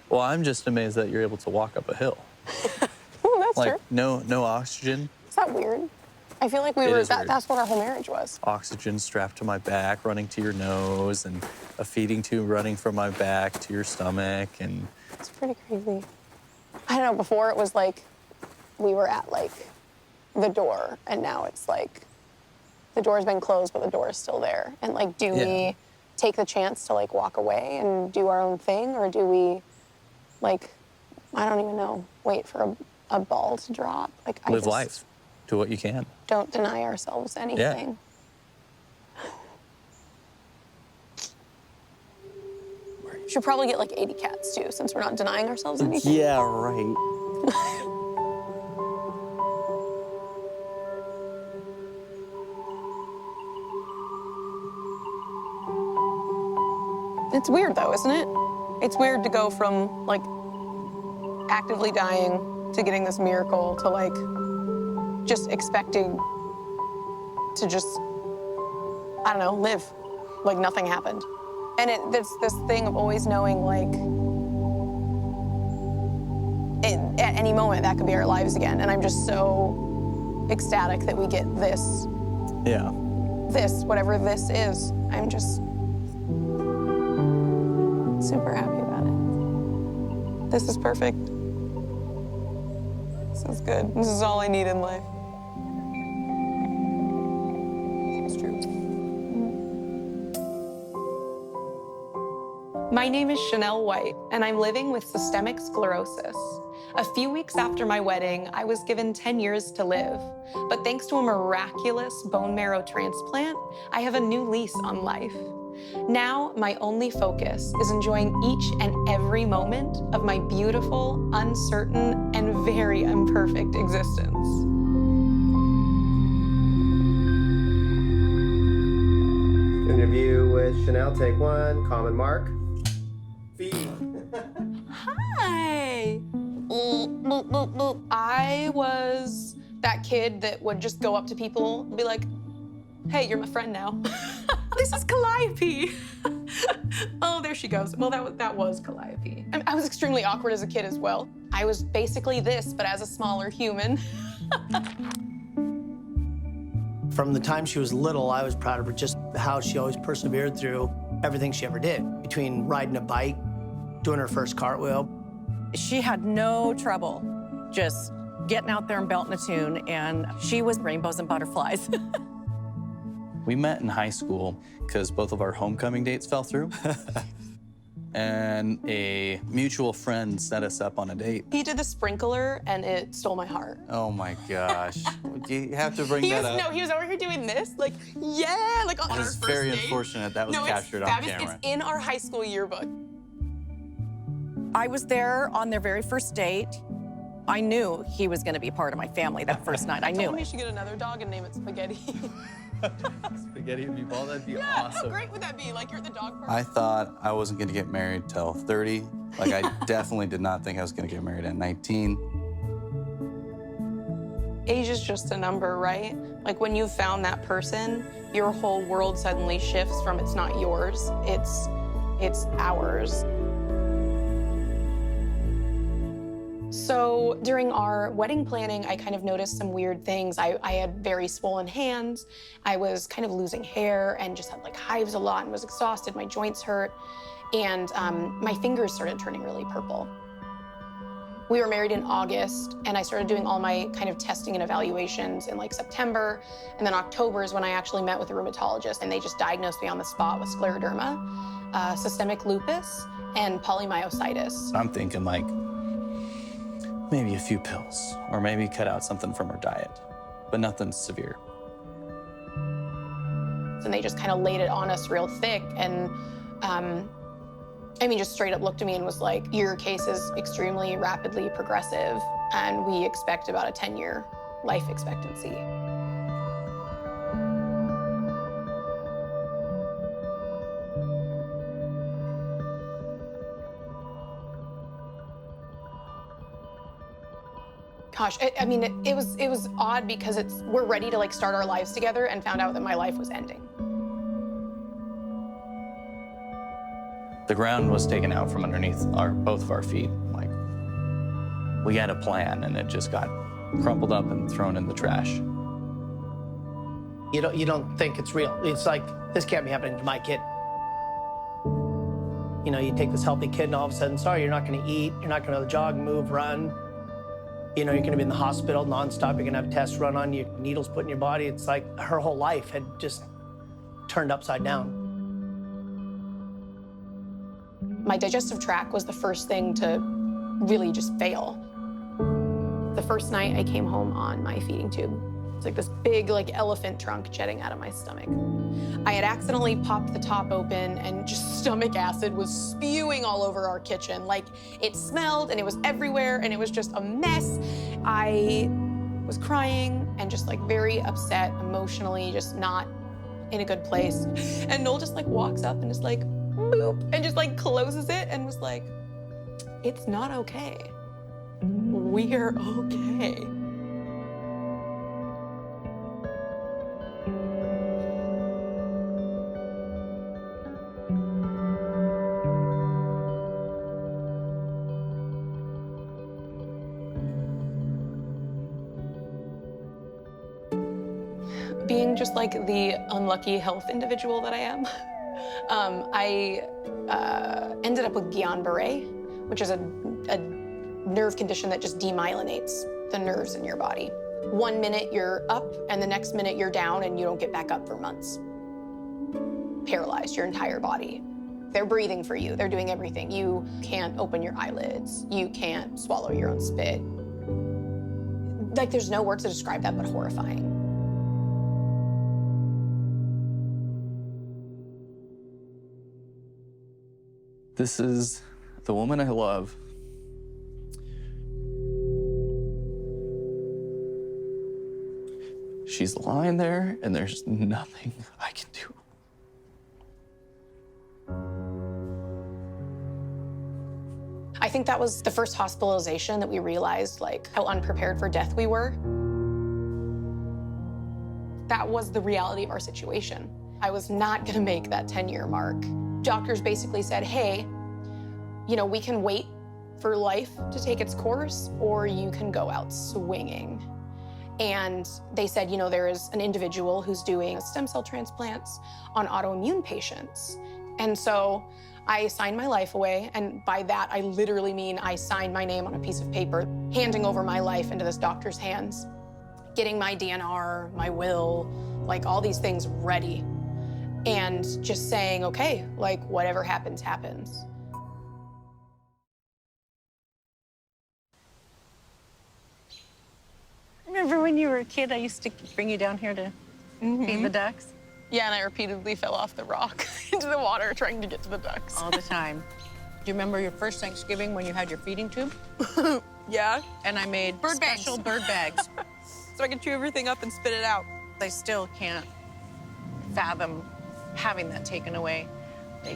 Well, I'm just amazed that you're able to walk up a hill. Oh, that's Like, true. no oxygen. Is that weird? I feel like that's what our whole marriage was. Oxygen strapped to my back, running to your nose, and a feeding tube running from my back to your stomach, and... It's pretty crazy. I don't know, before it was like we were at like the door, and now it's like the door's been closed, but the door is still there. And like, do we take the chance to like walk away and do our own thing, or do we like, I don't even know, wait for a ball to drop? Like, Live life. Do what you can. Don't deny ourselves anything. We should probably get like 80 cats too, since we're not denying ourselves anything. Yeah, right. It's weird though, isn't it? It's weird to go from like actively dying to getting this miracle to like just expecting to just, I don't know, live like nothing happened. And it's this thing of always knowing like at any moment that could be our lives again. And I'm just so ecstatic that we get this. Yeah. This, whatever this is. I'm just super happy about it. This is perfect. This is good. This is all I need in life. It's true. My name is Chanel White, and I'm living with systemic sclerosis. A few weeks after my wedding, I was given 10 years to live. But thanks to a miraculous bone marrow transplant, I have a new lease on life. Now, my only focus is enjoying each and every moment of my beautiful, uncertain, and very imperfect existence. Interview with Chanel, take one. Common mark. Feed. Hi. Boop, boop, boop. I was that kid that would just go up to people and be like, hey, you're my friend now. This is Calliope. Oh, there she goes. Well, that was Calliope. I was extremely awkward as a kid as well. I was basically this, but as a smaller human. From the time she was little, I was proud of her, just how she always persevered through everything she ever did. Between riding a bike, doing her first cartwheel. She had no trouble just getting out there and belting a tune, and she was rainbows and butterflies. We met in high school because both of our homecoming dates fell through. And a mutual friend set us up on a date. He did the sprinkler, and it stole my heart. Oh my gosh. You have to bring that up. No, he was over here doing this, like, yeah, like on our first date. It's very unfortunate that was captured on camera. It's in our high school yearbook. I was there on their very first date. I knew he was going to be part of my family that first night. I knew We it. should get another dog and name it Spaghetti. Spaghetti and meatball, that'd be Yeah, awesome. how great would that be? Like, you're at the dog park. I thought I wasn't gonna get married till 30. Like, I definitely did not think I was gonna get married at 19. Age is just a number, right? Like, when you've found that person, your whole world suddenly shifts from it's not yours, it's ours. So during our wedding planning, I kind of noticed some weird things. I had very swollen hands. I was kind of losing hair and just had like hives a lot and was exhausted. My joints hurt. And my fingers started turning really purple. We were married in August, and I started doing all my kind of testing and evaluations in like September. And then October is when I actually met with a rheumatologist, and they just diagnosed me on the spot with scleroderma, systemic lupus, and polymyositis. I'm thinking like, maybe a few pills, or maybe cut out something from her diet, but nothing severe. And they just kind of laid it on us real thick, and I mean, just straight up looked at me and was like, your case is extremely rapidly progressive, and we expect about a 10-year life expectancy. Gosh, I mean, it was odd because we're ready to like start our lives together and found out that my life was ending. The ground was taken out from underneath both of our feet. Like, we had a plan, and it just got crumpled up and thrown in the trash. You don't think it's real. It's like, this can't be happening to my kid. You know, you take this healthy kid and all of a sudden, sorry, you're not gonna eat, you're not gonna be able to jog, move, run. You know, you're gonna be in the hospital nonstop, you're gonna have tests run on you, needles put in your body. It's like her whole life had just turned upside down. My digestive tract was the first thing to really just fail. The first night I came home on my feeding tube. It's like this big, like, elephant trunk jetting out of my stomach. I had accidentally popped the top open and just stomach acid was spewing all over our kitchen. Like, it smelled and it was everywhere and it was just a mess. I was crying and just like very upset emotionally, just not in a good place. And Noel just like walks up and is like, boop, and just like closes it and was like, it's not okay. We're okay. Being just like the unlucky health individual that I am, I ended up with Guillain-Barré, which is a nerve condition that just demyelinates the nerves in your body. 1 minute you're up, and the next minute you're down, and you don't get back up for months. Paralyzed, your entire body. They're breathing for you. They're doing everything. You can't open your eyelids. You can't swallow your own spit. Like, there's no words to describe that but horrifying. This is the woman I love. She's lying there, and there's nothing I can do. I think that was the first hospitalization that we realized, like, how unprepared for death we were. That was the reality of our situation. I was not gonna make that 10-year mark. Doctors basically said, hey, you know, we can wait for life to take its course, or you can go out swinging. And they said, you know, there is an individual who's doing stem cell transplants on autoimmune patients. And so I signed my life away, and by that, I literally mean I signed my name on a piece of paper, handing over my life into this doctor's hands, getting my DNR, my will, like all these things ready, and just saying, okay, like whatever happens, happens. Remember when you were a kid, I used to bring you down here to feed the ducks? Yeah, and I repeatedly fell off the rock into the water trying to get to the ducks. All the time. Do you remember your first Thanksgiving when you had your feeding tube? Yeah. And I made Bird bags. special bird bags. So I could chew everything up and spit it out. I still can't fathom having that taken away.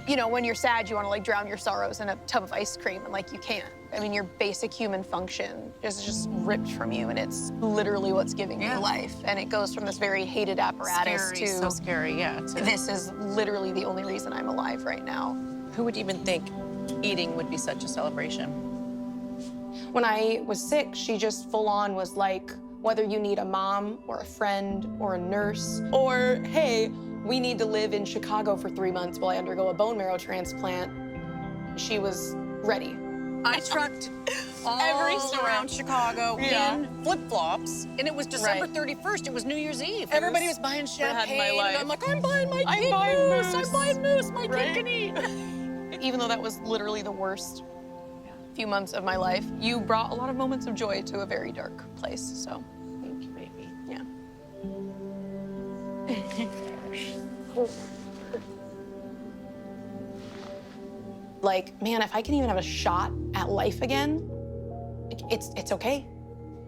You know, when you're sad, you want to like drown your sorrows in a tub of ice cream, and like you can't. I mean, your basic human function is just ripped from you, and it's literally what's giving you life. And it goes from this very hated apparatus Scary, to so scary, yeah. this is literally the only reason I'm alive right now. Who would even think eating would be such a celebration? When I was sick, she just full on was like, whether you need a mom or a friend or a nurse, or hey, we need to live in Chicago for 3 months while I undergo a bone marrow transplant, she was ready. I trucked all around Chicago in flip-flops, and it was December 31st. It was New Year's Eve. Everybody was buying champagne, and I'm like, I'm buying my kid moose. I'm buying moose. My kid can eat. Even though that was literally the worst few months of my life, you brought a lot of moments of joy to a very dark place, so. Thank you, baby. Yeah. Like, man, if I can even have a shot at life again, it's okay.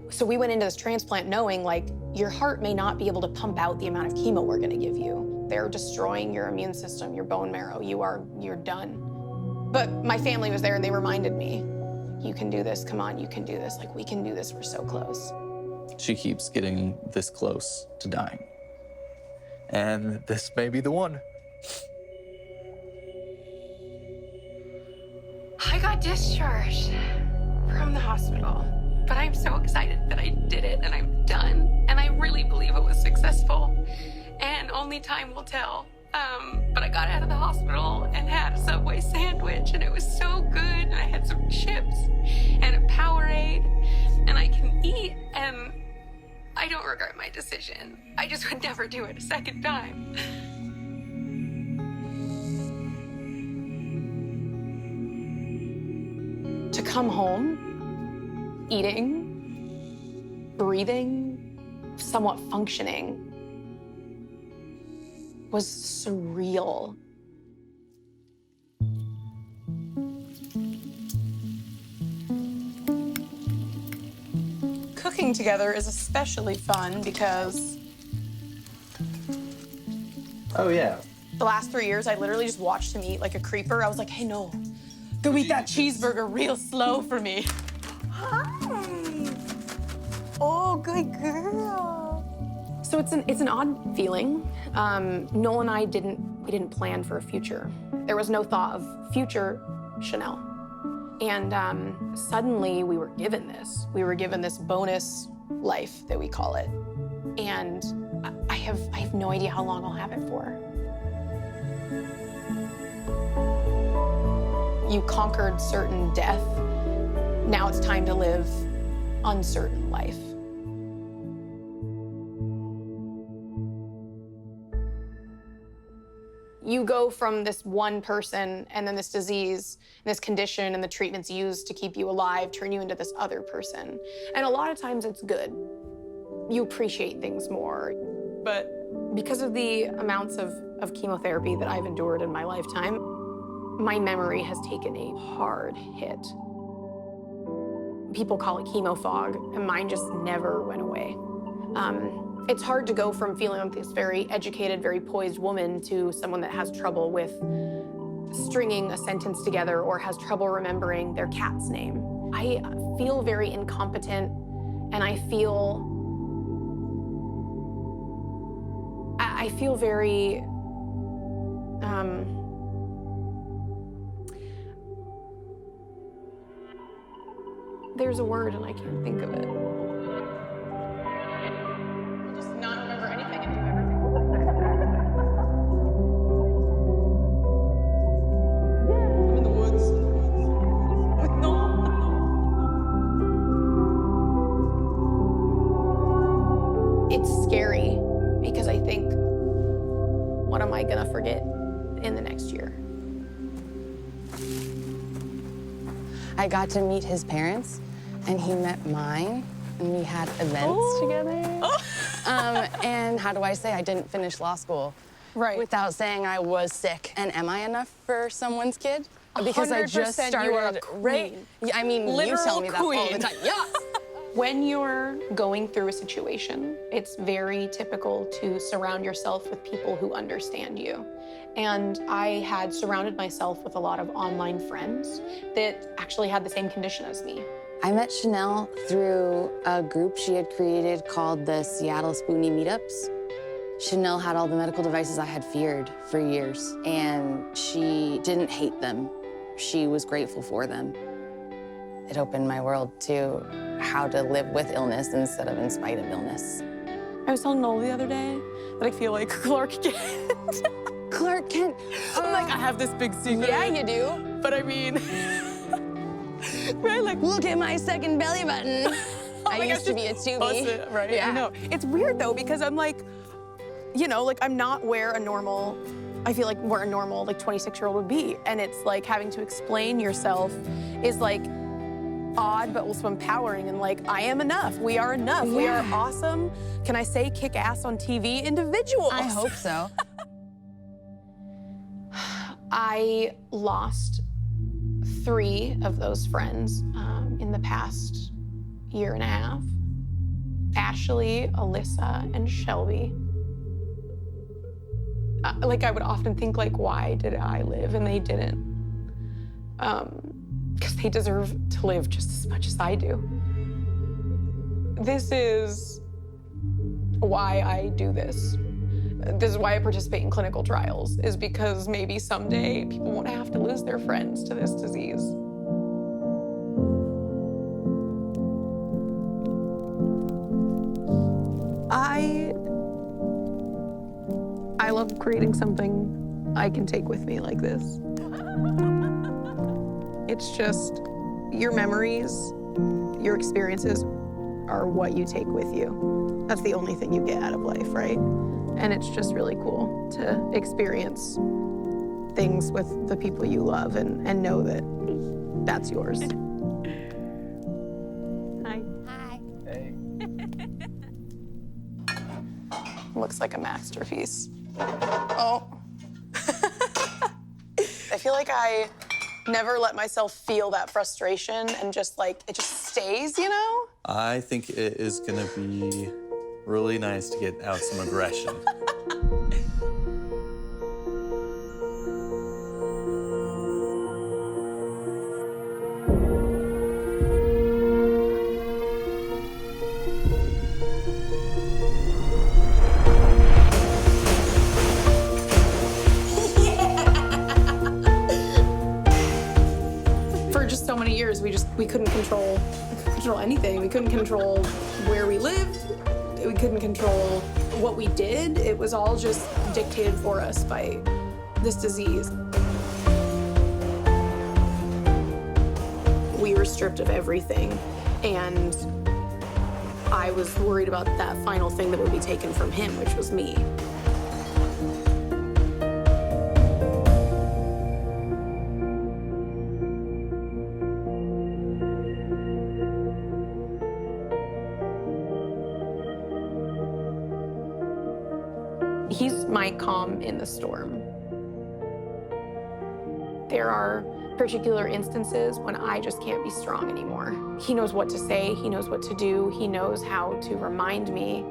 So we went into this transplant knowing, like, your heart may not be able to pump out the amount of chemo we're gonna give you. They're destroying your immune system, your bone marrow. You're done. But my family was there and they reminded me, you can do this, come on, you can do this. Like, we can do this, we're so close. She keeps getting this close to dying. And this may be the one. got discharged from the hospital, but I'm so excited that I did it and I'm done. And I really believe it was successful, and only time will tell. But I got out of the hospital and had a Subway sandwich, and it was so good. And I had some chips and a Powerade, and I can eat, and I don't regret my decision. I just would never do it a second time. To come home, eating, breathing, somewhat functioning, was surreal. Cooking together is especially fun because Oh, yeah. the last 3 years, I literally just watched him eat like a creeper. I was like, hey, no, go eat that cheeseburger real slow for me. Hi. Oh, good girl. So it's an odd feeling. Noel and I didn't plan for a future. There was no thought of future Chanel. And suddenly we were given this. We were given this bonus life that we call it. And I have no idea how long I'll have it for. You conquered certain death. Now it's time to live uncertain life. You go from this one person and then this disease, and this condition, and the treatments used to keep you alive turn you into this other person. And a lot of times it's good. You appreciate things more. But because of the amounts of chemotherapy that I've endured in my lifetime, my memory has taken a hard hit. People call it chemo fog, and mine just never went away. It's hard to go from feeling like this very educated, very poised woman to someone that has trouble with stringing a sentence together or has trouble remembering their cat's name. I feel very incompetent, and I feel very, there's a word and I can't think of it. Not remember anything and do everything. I'm in the woods. With Noel. It's scary because I think, what am I gonna forget in the next year? I got to meet his parents, and he met mine, and we had events together. And how do I say I didn't finish law school without saying I was sick? And am I enough for someone's kid? Because I just started. You are a queen. I mean, you tell me that all the time. Yes. When you're going through a situation, it's very typical to surround yourself with people who understand you. And I had surrounded myself with a lot of online friends that actually had the same condition as me. I met Chanel through a group she had created called the Seattle Spoonie Meetups. Chanel had all the medical devices I had feared for years, and she didn't hate them. She was grateful for them. It opened my world to how to live with illness instead of in spite of illness. I was telling Noel the other day that I feel like Clark Kent. Clark Kent. I'm like, I have this big secret. Yeah, you do. But I mean, right? Like, look at my second belly button. I used to be a tubie. Right? Yeah. I know. It's weird though because I'm like, you know, like I'm not where a normal, I feel like where a normal like 26-year-old would be, and it's like having to explain yourself is like odd but also empowering, and like I am enough. We are enough. Yeah. We are awesome. Can I say kick ass on TV individuals? I hope so. I lost 3 of those friends in the past year and a half. Ashley, Alyssa, and Shelby. Like I would often think like, why did I live and they didn't? Because they deserve to live just as much as I do. This is why I do this. This is why I participate in clinical trials, is because maybe someday people won't have to lose their friends to this disease. love creating something I can take with me like this. It's just your memories, your experiences are what you take with you. That's the only thing you get out of life, right? And it's just really cool to experience things with the people you love and know that that's yours. Hi. Hi. Hey. Looks like a masterpiece. Oh. I feel like I never let myself feel that frustration and just like, it just stays, you know? I think it is gonna be really nice to get out some aggression. For just so many years, we couldn't control anything. We couldn't control where we lived. We couldn't control what we did. It was all just dictated for us by this disease. We were stripped of everything, and I was worried about that final thing that would be taken from him, which was me. He's my calm in the storm. There are particular instances when I just can't be strong anymore. He knows what to say, he knows what to do, he knows how to remind me,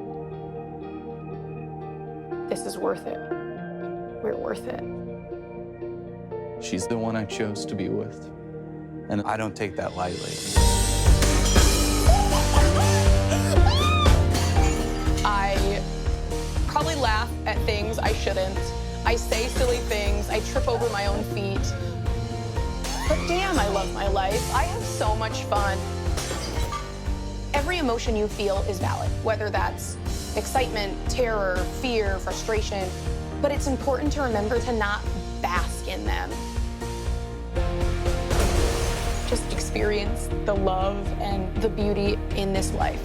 this is worth it. We're worth it. She's the one I chose to be with, and I don't take that lightly. I probably laugh at things I shouldn't. I say silly things. I trip over my own feet. But damn, I love my life. I have so much fun. Every emotion you feel is valid, whether that's excitement, terror, fear, frustration. But it's important to remember to not bask in them. Just experience the love and the beauty in this life.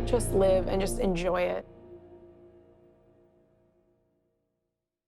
Just live and just enjoy it.